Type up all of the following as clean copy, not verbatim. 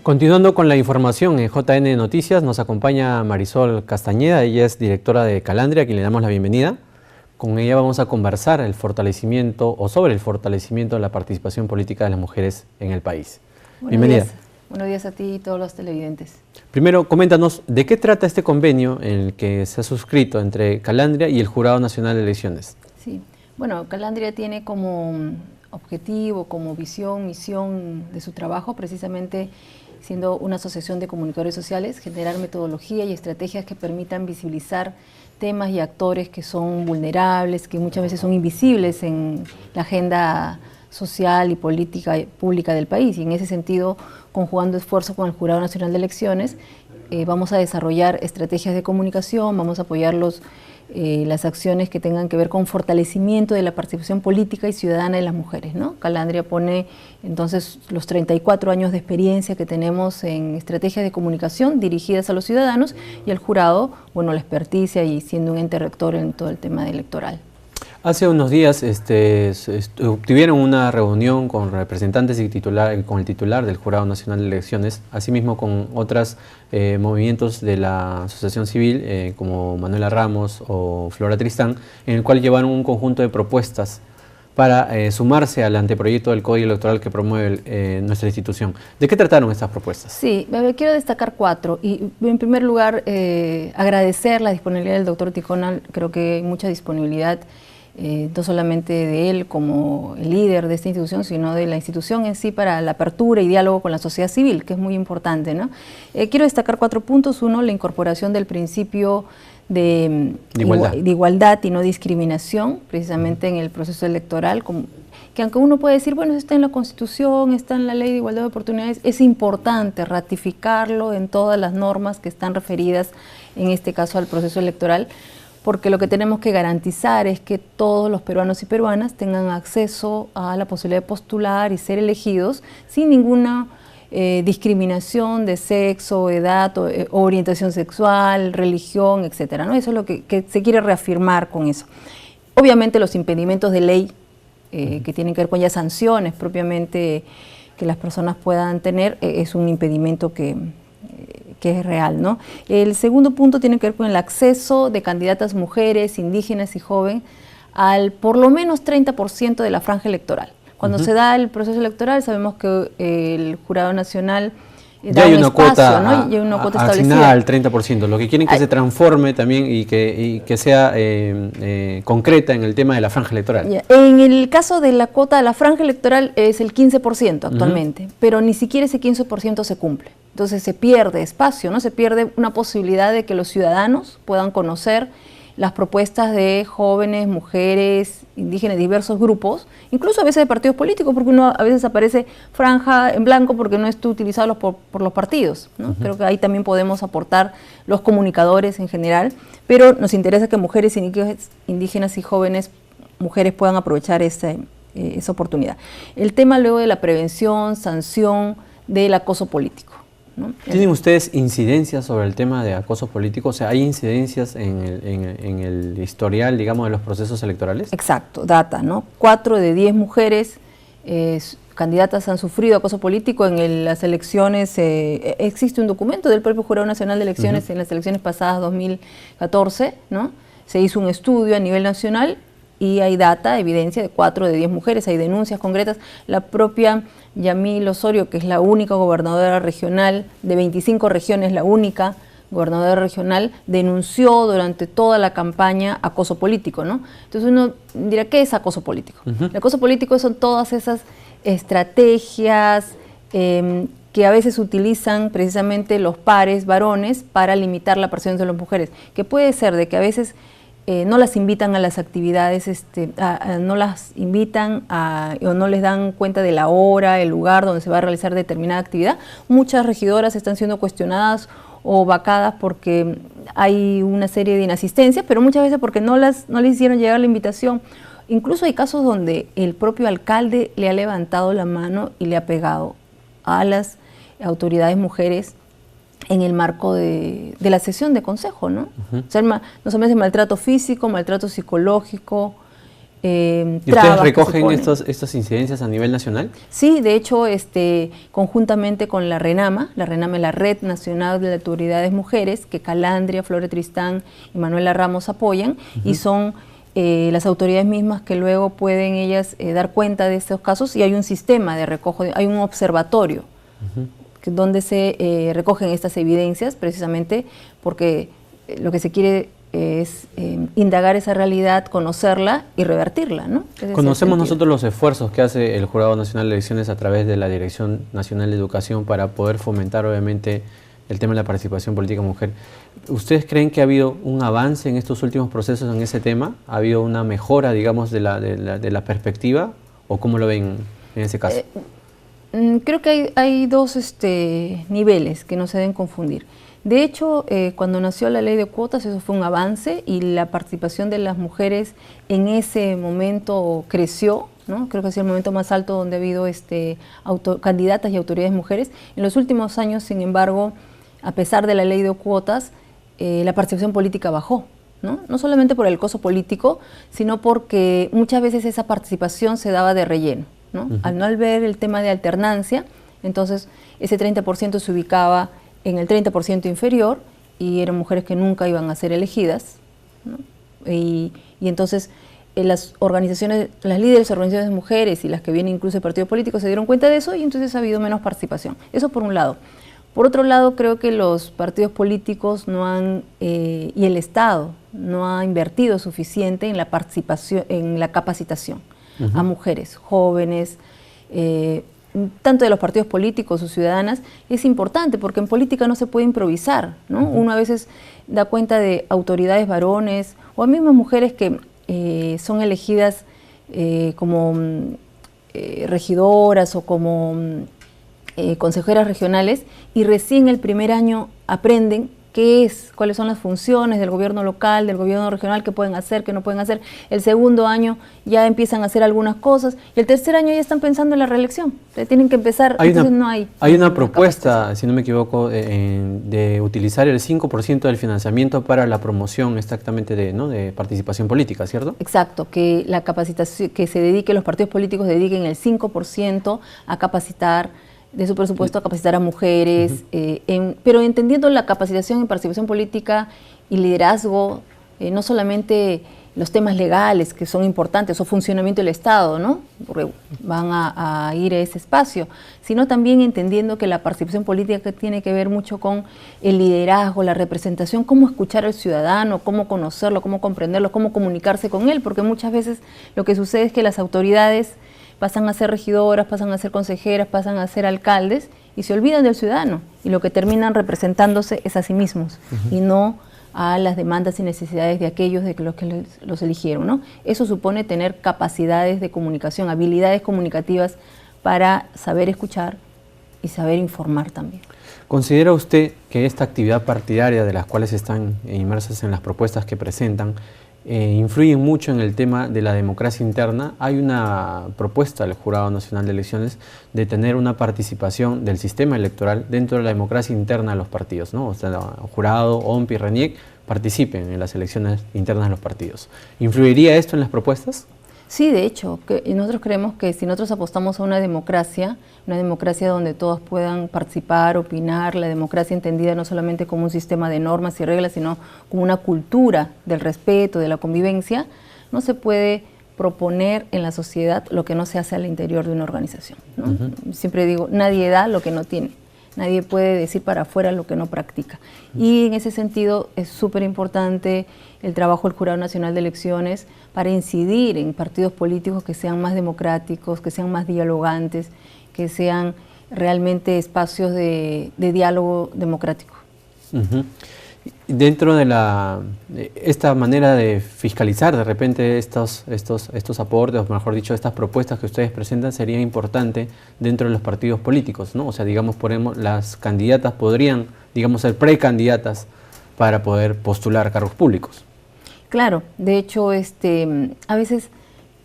Continuando con la información en JN Noticias, nos acompaña Marisol Castañeda, ella es directora de Calandria, a quien le damos la bienvenida. Con ella vamos a conversar sobre el fortalecimiento de la participación política de las mujeres en el país. Bienvenida. Buenos días a ti y todos los televidentes. Primero, coméntanos, ¿de qué trata este convenio en el que se ha suscrito entre Calandria y el Jurado Nacional de Elecciones? Sí, bueno, Calandria tiene como objetivo, como visión, misión de su trabajo, precisamente siendo una asociación de comunicadores sociales, generar metodología y estrategias que permitan visibilizar temas y actores que son vulnerables, que muchas veces son invisibles en la agenda social y política pública del país. Y en ese sentido, conjugando esfuerzos con el Jurado Nacional de Elecciones, vamos a desarrollar estrategias de comunicación, vamos a apoyar las acciones que tengan que ver con fortalecimiento de la participación política y ciudadana de las mujeres, ¿no? Calandria pone entonces los 34 años de experiencia que tenemos en estrategias de comunicación dirigidas a los ciudadanos, y el jurado, bueno, la experticia y siendo un ente rector en todo el tema electoral. Hace unos días tuvieron una reunión con representantes y con el titular del Jurado Nacional de Elecciones, asimismo con otros movimientos de la asociación civil, como Manuela Ramos o Flora Tristán, en el cual llevaron un conjunto de propuestas para sumarse al anteproyecto del Código Electoral que promueve nuestra institución. ¿De qué trataron estas propuestas? Sí, quiero destacar 4. Y en primer lugar, agradecer la disponibilidad del doctor Ticona. Creo que hay mucha disponibilidad, no solamente de él como el líder de esta institución, sino de la institución en sí para la apertura y diálogo con la sociedad civil, que es muy importante, ¿no? Quiero destacar 4 puntos. 1, la incorporación del principio de igualdad y no discriminación, precisamente en el proceso electoral, que aunque uno puede decir, bueno, está en la Constitución, está en la Ley de Igualdad de Oportunidades, es importante ratificarlo en todas las normas que están referidas, en este caso, al proceso electoral, porque lo que tenemos que garantizar es que todos los peruanos y peruanas tengan acceso a la posibilidad de postular y ser elegidos sin ninguna discriminación de sexo, edad, o orientación sexual, religión, etcétera, ¿no? Eso es lo que se quiere reafirmar con eso. Obviamente los impedimentos de ley que tienen que ver con ya sanciones propiamente que las personas puedan tener, es un impedimento que es real, ¿no? El segundo punto tiene que ver con el acceso de candidatas mujeres, indígenas y jóvenes al por lo menos 30% de la franja electoral. Cuando se da el proceso electoral, sabemos que el Jurado Nacional ya hay una cuota, ¿no? Ya hay una cuota asignada al 30%, lo que quieren que se transforme también y que sea concreta en el tema de la franja electoral. En el caso de la cuota de la franja electoral es el 15% actualmente, pero ni siquiera ese 15% se cumple. Entonces se pierde espacio, ¿no? Se pierde una posibilidad de que los ciudadanos puedan conocer las propuestas de jóvenes, mujeres, indígenas, diversos grupos, incluso a veces de partidos políticos, porque uno a veces aparece franja en blanco porque no está utilizado por los partidos, ¿no? Creo que ahí también podemos aportar los comunicadores en general, pero nos interesa que mujeres indígenas y jóvenes mujeres puedan aprovechar esa oportunidad. El tema luego de la prevención, sanción del acoso político, ¿no? ¿Tienen ustedes incidencias sobre el tema de acoso político? O sea, ¿hay incidencias en el historial, digamos, de los procesos electorales? Exacto, data, ¿no? 4 de 10 mujeres candidatas han sufrido acoso político en las elecciones. Existe un documento del propio Jurado Nacional de Elecciones en las elecciones pasadas, 2014, ¿no? Se hizo un estudio a nivel nacional y hay data, evidencia de 4 de 10 mujeres, hay denuncias concretas. La propia Yamil Osorio, que es la única gobernadora regional de 25 regiones, la única gobernadora regional, denunció durante toda la campaña acoso político, ¿no? Entonces uno dirá, ¿qué es acoso político? El acoso político son todas esas estrategias que a veces utilizan precisamente los pares varones para limitar la participación de las mujeres, que puede ser de que a veces no las invitan a las actividades, no las invitan o no les dan cuenta de la hora, el lugar donde se va a realizar determinada actividad. Muchas regidoras están siendo cuestionadas o vacadas porque hay una serie de inasistencias, pero muchas veces porque no les hicieron llegar la invitación. Incluso hay casos donde el propio alcalde le ha levantado la mano y le ha pegado a las autoridades mujeres en el marco de la sesión de consejo, ¿no? O sea, no solamente maltrato físico, maltrato psicológico, ¿Y ustedes recogen estas incidencias a nivel nacional? Sí, de hecho, conjuntamente con la RENAMA es la Red Nacional de Autoridades Mujeres, que Calandria, Flore Tristán y Manuela Ramos apoyan, y son las autoridades mismas que luego pueden ellas dar cuenta de estos casos, y hay un sistema de recojo, hay un observatorio donde se recogen estas evidencias, precisamente porque lo que se quiere es indagar esa realidad, conocerla y revertirla, ¿no? Conocemos nosotros los esfuerzos que hace el Jurado Nacional de Elecciones a través de la Dirección Nacional de Educación para poder fomentar, obviamente, el tema de la participación política mujer. ¿Ustedes creen que ha habido un avance en estos últimos procesos en ese tema? ¿Ha habido una mejora, digamos, de la perspectiva? ¿O cómo lo ven en ese caso? Creo que hay dos niveles que no se deben confundir. De hecho, cuando nació la ley de cuotas, eso fue un avance y la participación de las mujeres en ese momento creció, ¿no? Creo que ha sido el momento más alto donde ha habido candidatas y autoridades mujeres. En los últimos años, sin embargo, a pesar de la ley de cuotas, la participación política bajó, ¿no? No solamente por el costo político, sino porque muchas veces esa participación se daba de relleno, ¿no? Al no ver el tema de alternancia, entonces ese 30% se ubicaba en el 30% inferior y eran mujeres que nunca iban a ser elegidas, ¿no? Y entonces las organizaciones, las líderes de organizaciones de mujeres y las que vienen incluso de partidos políticos se dieron cuenta de eso y entonces ha habido menos participación. Eso por un lado. Por otro lado, creo que los partidos políticos no han, y el Estado no ha invertido suficiente en la participación, en la capacitación a mujeres jóvenes, tanto de los partidos políticos o ciudadanas. Es importante porque en política no se puede improvisar, ¿no? Uno a veces da cuenta de autoridades varones o a mismas mujeres que son elegidas como regidoras o como consejeras regionales y recién el primer año aprenden cuáles son las funciones del gobierno local, del gobierno regional, qué pueden hacer, qué no pueden hacer. El segundo año ya empiezan a hacer algunas cosas y el tercer año ya están pensando en la reelección. Tienen que empezar, Hay una propuesta, si no me equivoco, de utilizar el 5% del financiamiento para la promoción exactamente de participación política, ¿cierto? Exacto, que la capacitación, que los partidos políticos dediquen el 5% a capacitar de su presupuesto a capacitar a mujeres, pero entendiendo la capacitación en participación política y liderazgo, no solamente los temas legales que son importantes o funcionamiento del Estado, ¿no? Porque van a ir a ese espacio, sino también entendiendo que la participación política tiene que ver mucho con el liderazgo, la representación, cómo escuchar al ciudadano, cómo conocerlo, cómo comprenderlo, cómo comunicarse con él, porque muchas veces lo que sucede es que las autoridades pasan a ser regidoras, pasan a ser consejeras, pasan a ser alcaldes y se olvidan del ciudadano y lo que terminan representándose es a sí mismos y no a las demandas y necesidades de aquellos de los que los eligieron, ¿no? Eso supone tener capacidades de comunicación, habilidades comunicativas para saber escuchar y saber informar también. ¿Considera usted que esta actividad partidaria de las cuales están inmersas en las propuestas que presentan influyen mucho en el tema de la democracia interna? Hay una propuesta del Jurado Nacional de Elecciones de tener una participación del sistema electoral dentro de la democracia interna de los partidos, ¿no? O sea, el jurado, OMPI, RENIEC participen en las elecciones internas de los partidos. ¿Influiría esto en las propuestas? Sí, de hecho, nosotros creemos que si nosotros apostamos a una democracia donde todos puedan participar, opinar, la democracia entendida no solamente como un sistema de normas y reglas, sino como una cultura del respeto, de la convivencia, no se puede proponer en la sociedad lo que no se hace al interior de una organización, ¿no? Siempre digo, nadie da lo que no tiene. Nadie puede decir para afuera lo que no practica. Y en ese sentido es súper importante el trabajo del Jurado Nacional de Elecciones para incidir en partidos políticos que sean más democráticos, que sean más dialogantes, que sean realmente espacios de diálogo democrático. Dentro de esta manera de fiscalizar de repente estos aportes, o mejor dicho, estas propuestas que ustedes presentan, sería importante dentro de los partidos políticos, ¿no? O sea, digamos, las candidatas podrían, digamos, ser precandidatas para poder postular cargos públicos. Claro, de hecho, a veces,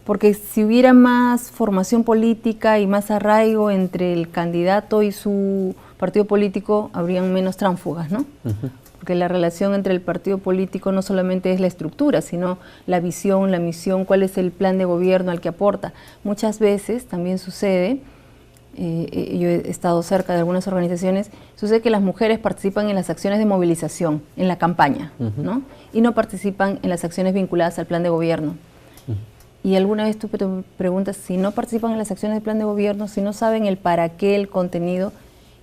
porque si hubiera más formación política y más arraigo entre el candidato y su partido político habrían menos tránsfugas, ¿no? Porque la relación entre el partido político no solamente es la estructura, sino la visión, la misión, cuál es el plan de gobierno al que aporta. Muchas veces también sucede, yo he estado cerca de algunas organizaciones, sucede que las mujeres participan en las acciones de movilización, en la campaña, ¿no? Y no participan en las acciones vinculadas al plan de gobierno. Y alguna vez tú te preguntas, si no participan en las acciones del plan de gobierno, si no saben el para qué, el contenido,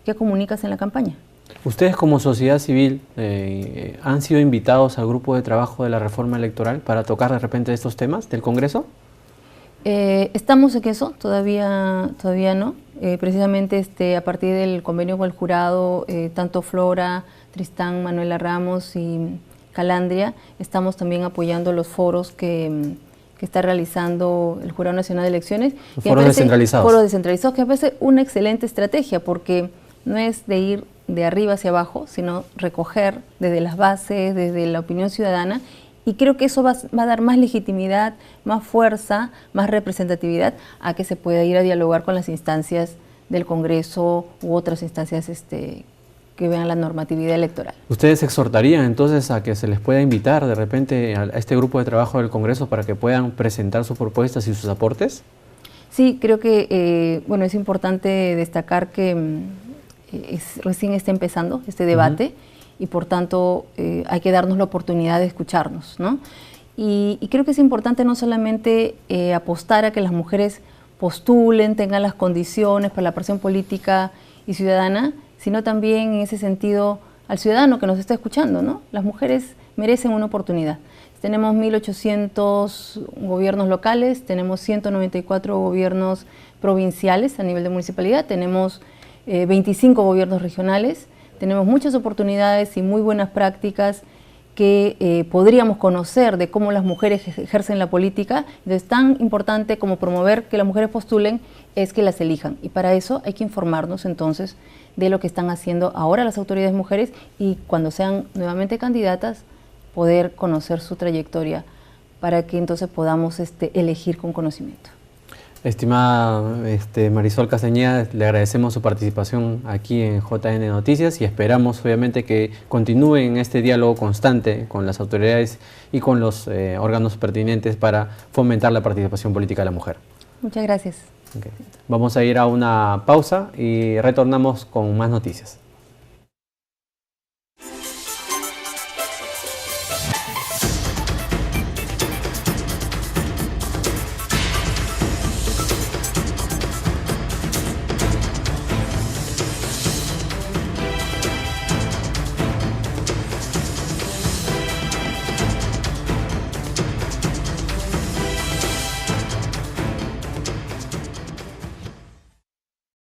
¿qué comunicas en la campaña? ¿Ustedes como sociedad civil han sido invitados al grupo de trabajo de la reforma electoral para tocar de repente estos temas del Congreso? Estamos en eso, todavía no. Precisamente a partir del convenio con el jurado, tanto Flora, Tristán, Manuela Ramos y Calandria, estamos también apoyando los foros que está realizando el Jurado Nacional de Elecciones. Foros descentralizados. Foros descentralizados, que me parece una excelente estrategia, porque no es de ir de arriba hacia abajo, sino recoger desde las bases, desde la opinión ciudadana, y creo que eso va a dar más legitimidad, más fuerza, más representatividad a que se pueda ir a dialogar con las instancias del Congreso u otras instancias que vean la normatividad electoral. ¿Ustedes exhortarían entonces a que se les pueda invitar de repente a este grupo de trabajo del Congreso para que puedan presentar sus propuestas y sus aportes? Sí, creo que bueno, es importante destacar que recién está empezando este debate y por tanto hay que darnos la oportunidad de escucharnos, ¿no? Y creo que es importante no solamente apostar a que las mujeres postulen, tengan las condiciones para la presión política y ciudadana, sino también en ese sentido al ciudadano que nos está escuchando, ¿no? Las mujeres merecen una oportunidad. Tenemos 1.800 gobiernos locales, tenemos 194 gobiernos provinciales a nivel de municipalidad, tenemos 25 gobiernos regionales, tenemos muchas oportunidades y muy buenas prácticas que podríamos conocer de cómo las mujeres ejercen la política. Entonces, tan importante como promover que las mujeres postulen es que las elijan. Y para eso hay que informarnos entonces de lo que están haciendo ahora las autoridades mujeres y cuando sean nuevamente candidatas, poder conocer su trayectoria para que entonces podamos elegir con conocimiento. Estimada Marisol Castañeda, le agradecemos su participación aquí en JN Noticias y esperamos obviamente que continúen este diálogo constante con las autoridades y con los órganos pertinentes para fomentar la participación política de la mujer. Muchas gracias. Okay. Vamos a ir a una pausa y retornamos con más noticias.